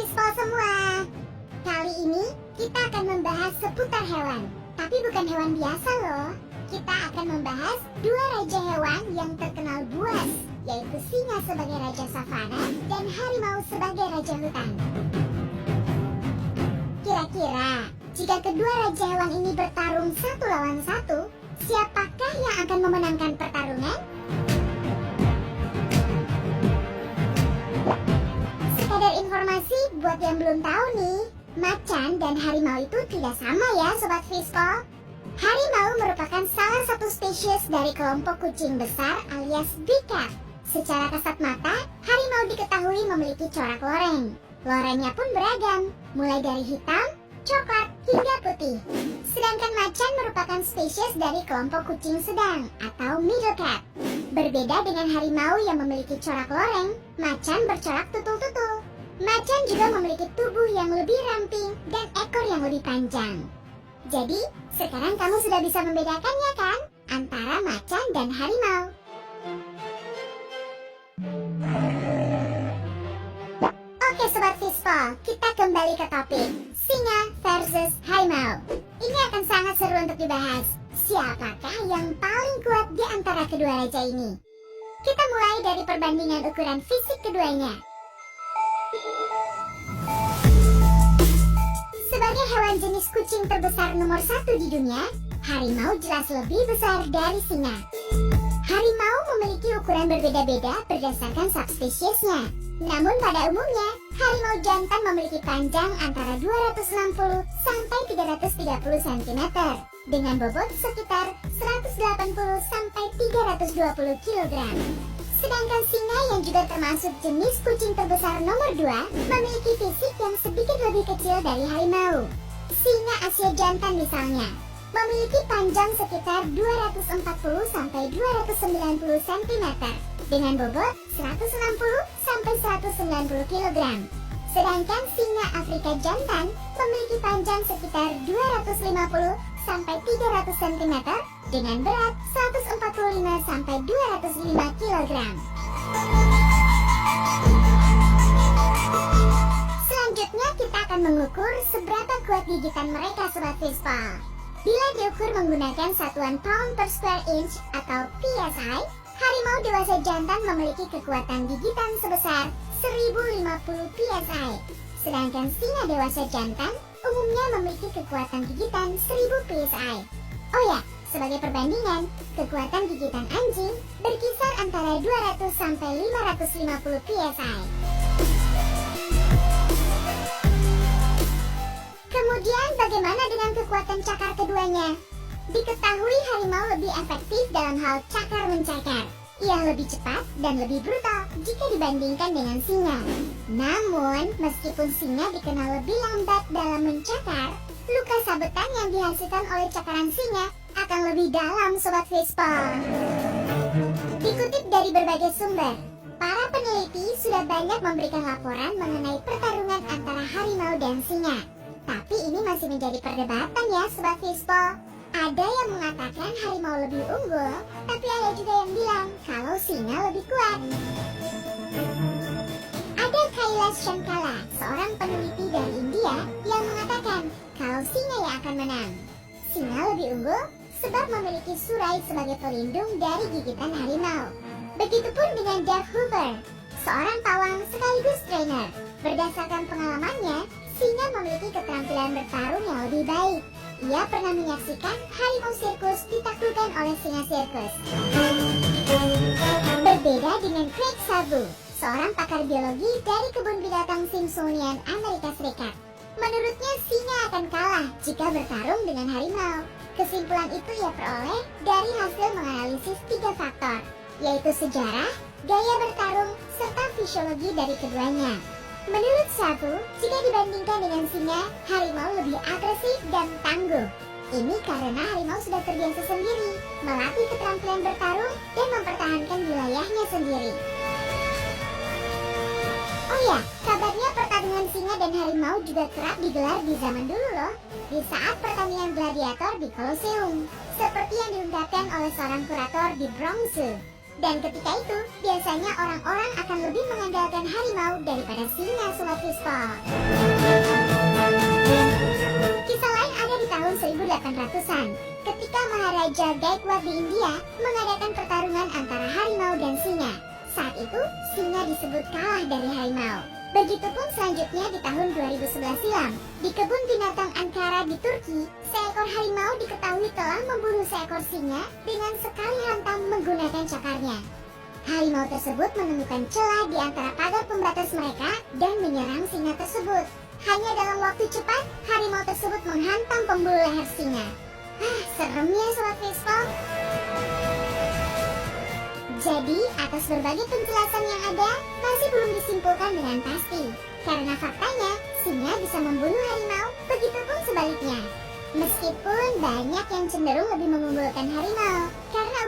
Fispa semua. Kali ini kita akan membahas seputar hewan. Tapi bukan hewan biasa loh. Kita akan membahas dua raja hewan yang terkenal buas, yaitu singa sebagai raja savana dan harimau sebagai raja hutan. Kira-kira, jika kedua raja hewan ini bertarung satu lawan satu, siapakah yang akan memenangkan pertarungan? Sekadar informasi buat yang belum tahu nih, macan dan harimau itu tidak sama ya Sobat Fispa. Harimau merupakan salah satu spesies dari kelompok kucing besar alias big cat. Secara kasat mata, harimau diketahui memiliki corak loreng. Lorengnya pun beragam, mulai dari hitam, coklat, hingga putih. Sedangkan macan merupakan spesies dari kelompok kucing sedang atau middle cat. Berbeda dengan harimau yang memiliki corak loreng, macan bercorak tutul-tutul. Macan juga memiliki tubuh yang lebih ramping dan ekor yang lebih panjang. Jadi, sekarang kamu sudah bisa membedakannya kan? Antara macan dan harimau. Oke Sobat Fispa, kita kembali ke topik singa versus harimau. Ini akan sangat seru untuk dibahas. Siapakah yang paling kuat di antara kedua raja ini? Kita mulai dari perbandingan ukuran fisik keduanya. Sebagai hewan jenis kucing terbesar nomor 1 di dunia, harimau jelas lebih besar dari singa. Harimau memiliki ukuran berbeda-beda berdasarkan subspesiesnya. Namun pada umumnya, harimau jantan memiliki panjang antara 260 sampai 330 cm dengan bobot sekitar 180 sampai 320 kg. Sedangkan singa yang juga termasuk jenis kucing terbesar nomor 2 memiliki fisik yang sedikit lebih kecil dari harimau. Singa Asia jantan misalnya memiliki panjang sekitar 240 sampai 290 cm dengan bobot 160 sampai 190 kg. Sedangkan singa Afrika jantan memiliki panjang sekitar 250 sampai 300 cm dengan berat 145 sampai 205 kg. Selanjutnya kita akan mengukur seberapa kuat gigitan mereka Sobat Fispa. Bila diukur menggunakan satuan pound per square inch atau PSI, harimau dewasa jantan memiliki kekuatan gigitan sebesar 1050 PSI. Sedangkan singa dewasa jantan umumnya memiliki kekuatan gigitan 1000 PSI. Oh ya, sebagai perbandingan, kekuatan gigitan anjing berkisar antara 200 sampai 550 PSI. Kemudian bagaimana dengan kekuatan cakar keduanya? Diketahui harimau lebih efektif dalam hal cakar mencakar. Ia lebih cepat dan lebih brutal jika dibandingkan dengan singa. Namun, meskipun singa dikenal lebih lambat dalam mencakar, luka sabetan yang dihasilkan oleh cakaran singa akan lebih dalam Sobat Fispa. Dikutip dari berbagai sumber, para peneliti sudah banyak memberikan laporan mengenai pertarungan antara harimau dan singa. Tapi ini masih menjadi perdebatan ya Sobat Fispa. Ada yang mengatakan harimau lebih unggul, tapi ada juga yang bilang kalau singa lebih kuat. Ada Kailash Shankala, seorang peneliti dari India, yang mengatakan kalau singa yang akan menang. Singa lebih unggul sebab memiliki surai sebagai pelindung dari gigitan harimau. Begitupun dengan Dave Hoover, seorang pawang sekaligus trainer. Berdasarkan pengalamannya, singa memiliki keterampilan bertarung yang lebih baik. Ia pernah menyaksikan harimau sirkus ditaklukkan oleh singa sirkus. Berbeda dengan Craig Sabu, seorang pakar biologi dari kebun binatang Smithsonian Amerika Serikat. Menurutnya singa akan kalah jika bertarung dengan harimau. Kesimpulan itu ia peroleh dari hasil menganalisis 3 faktor, yaitu sejarah, gaya bertarung, serta fisiologi dari keduanya. Menurut Sabu, jika dibandingkan dengan singa, harimau lebih agresif dan tangguh. Ini karena harimau sudah terbiasa sendiri, melatih keterampilan bertarung dan mempertahankan wilayahnya sendiri. Oh ya, kabarnya pertarungan singa dan harimau juga kerap digelar di zaman dulu loh, di saat pertandingan gladiator di Colosseum, seperti yang diungkapkan oleh seorang kurator di Bronx Zoo. Dan ketika itu, biasanya orang-orang akan lebih mengandalkan harimau daripada singa, Sobat Fishball. Kisah lain ada di tahun 1800-an, ketika Maharaja Gaikwad di India mengadakan pertarungan antara harimau dan singa. Saat itu, singa disebut kalah dari harimau. Begitupun selanjutnya di tahun 2011 silam, di kebun binatang Ankara di Turki, seekor harimau diketahui telah membunuh seekor singa dengan sekali hantam menggunakan cakarnya. Harimau tersebut menemukan celah di antara pagar pembatas mereka dan menyerang singa tersebut. Hanya dalam waktu cepat, harimau tersebut menghantam pembuluh leher singa. Serem ya Sobat Fishball. Jadi, atas berbagai penjelasan yang ada, masih belum disimpulkan dengan pasti. Karena faktanya, singa bisa membunuh harimau, begitupun sebaliknya. Meskipun banyak yang cenderung lebih mengunggulkan harimau, karena